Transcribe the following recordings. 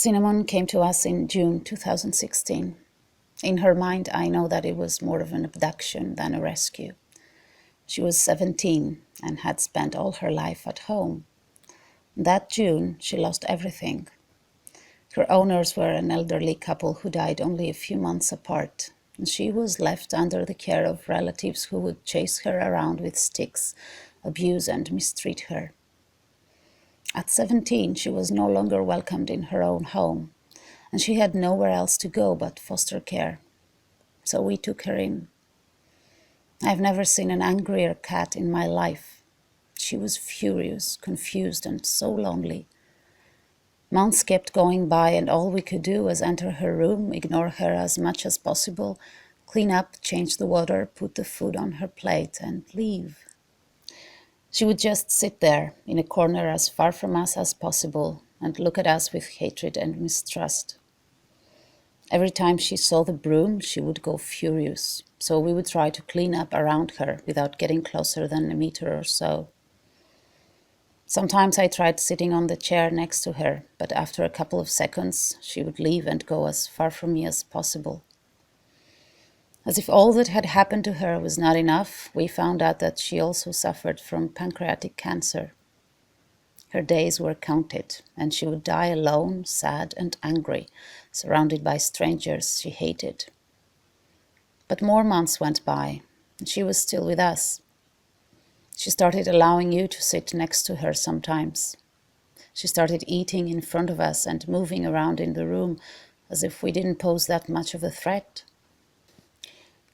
Cinnamon came to us in June 2016. In her mind, I know that it was more of an abduction than a rescue. She was 17 and had spent all her life at home. That June, she lost everything. Her owners were an elderly couple who died only a few months apart, and she was left under the care of relatives who would chase her around with sticks, abuse and mistreat her. At 17, she was no longer welcomed in her own home, and she had nowhere else to go but foster care. So we took her in. I've never seen an angrier cat in my life. She was furious, confused, and so lonely. Months kept going by, and all we could do was enter her room, ignore her as much as possible, clean up, change the water, put the food on her plate, and leave. She would just sit there, in a corner as far from us as possible, and look at us with hatred and mistrust. Every time she saw the broom, she would go furious, so we would try to clean up around her without getting closer than a meter or so. Sometimes I tried sitting on the chair next to her, but after a couple of seconds, she would leave and go as far from me as possible. As if all that had happened to her was not enough, we found out that she also suffered from pancreatic cancer. Her days were counted, and she would die alone, sad and angry, surrounded by strangers she hated. But more months went by, and she was still with us. She started allowing you to sit next to her sometimes. She started eating in front of us and moving around in the room as if we didn't pose that much of a threat.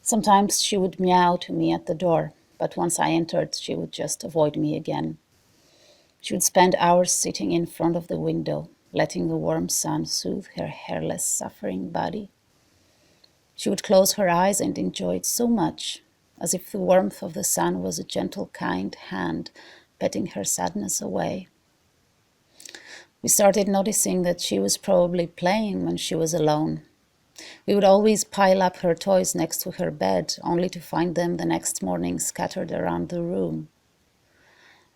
Sometimes she would meow to me at the door, but once I entered, she would just avoid me again. She would spend hours sitting in front of the window, letting the warm sun soothe her hairless, suffering body. She would close her eyes and enjoy it so much, as if the warmth of the sun was a gentle, kind hand petting her sadness away. We started noticing that she was probably playing when she was alone. We would always pile up her toys next to her bed, only to find them the next morning scattered around the room.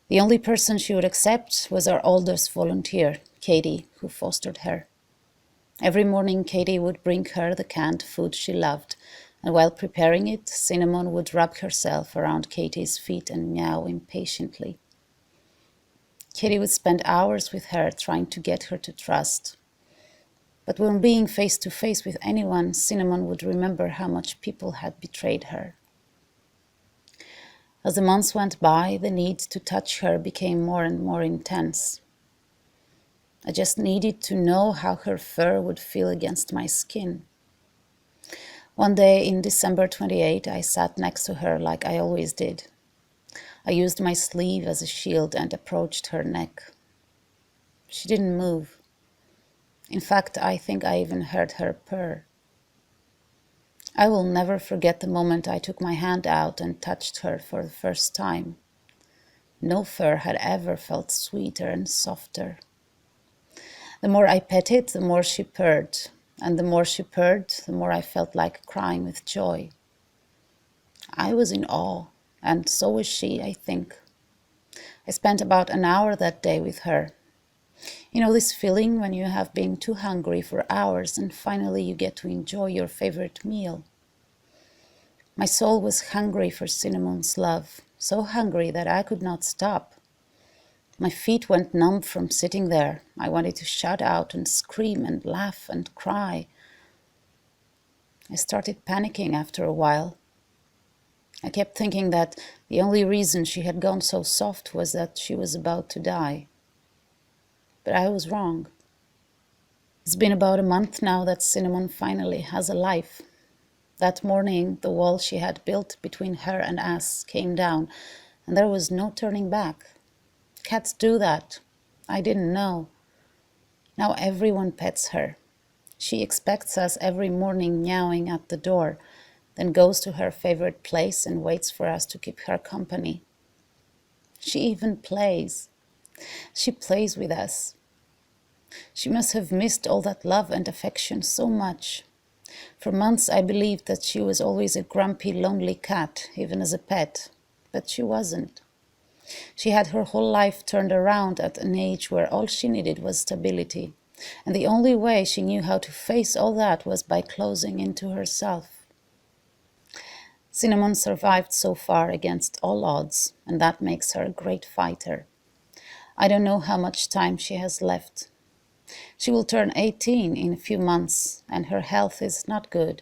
The only person she would accept was our oldest volunteer, Karie, who fostered her. Every morning, Karie would bring her the canned food she loved, and while preparing it, Cinnamon would rub herself around Katie's feet and meow impatiently. Katie would spend hours with her, trying to get her to trust. But when being face to face with anyone, Cinnamon would remember how much people had betrayed her. As the months went by, the need to touch her became more and more intense. I just needed to know how her fur would feel against my skin. One day in December 28, I sat next to her like I always did. I used my sleeve as a shield and approached her neck. She didn't move. In fact, I think I even heard her purr. I will never forget the moment I took my hand out and touched her for the first time. No fur had ever felt sweeter and softer. The more I petted, the more she purred, and the more she purred, the more I felt like crying with joy. I was in awe, and so was she, I think. I spent about an hour that day with her. You know this feeling when you have been too hungry for hours and finally you get to enjoy your favorite meal? My soul was hungry for Cinnamon's love, so hungry that I could not stop. My feet went numb from sitting there. I wanted to shout out and scream and laugh and cry. I started panicking after a while. I kept thinking that the only reason she had gone so soft was that she was about to die. But I was wrong. It's been about a month now that Cinnamon finally has a life. That morning, the wall she had built between her and us came down, and there was no turning back. Cats do that. I didn't know. Now everyone pets her. She expects us every morning meowing at the door, then goes to her favorite place and waits for us to keep her company. She even plays. She plays with us. She must have missed all that love and affection so much. For months I believed that she was always a grumpy, lonely cat, even as a pet, but she wasn't. She had her whole life turned around at an age where all she needed was stability, And the only way she knew how to face all that was by closing into herself. Cinnamon survived so far against all odds, and that makes her a great fighter. I don't know how much time she has left. She will turn 18 in a few months, and her health is not good.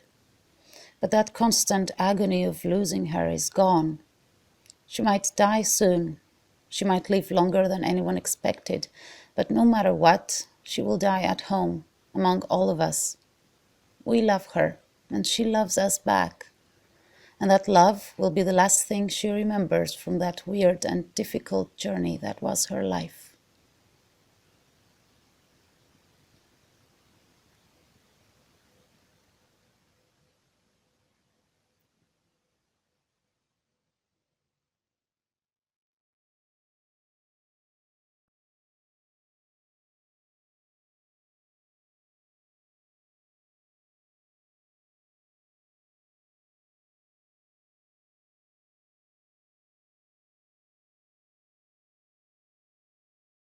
But that constant agony of losing her is gone. She might die soon. She might live longer than anyone expected, but no matter what, she will die at home, among all of us. We love her, and she loves us back. And that love will be the last thing she remembers from that weird and difficult journey that was her life.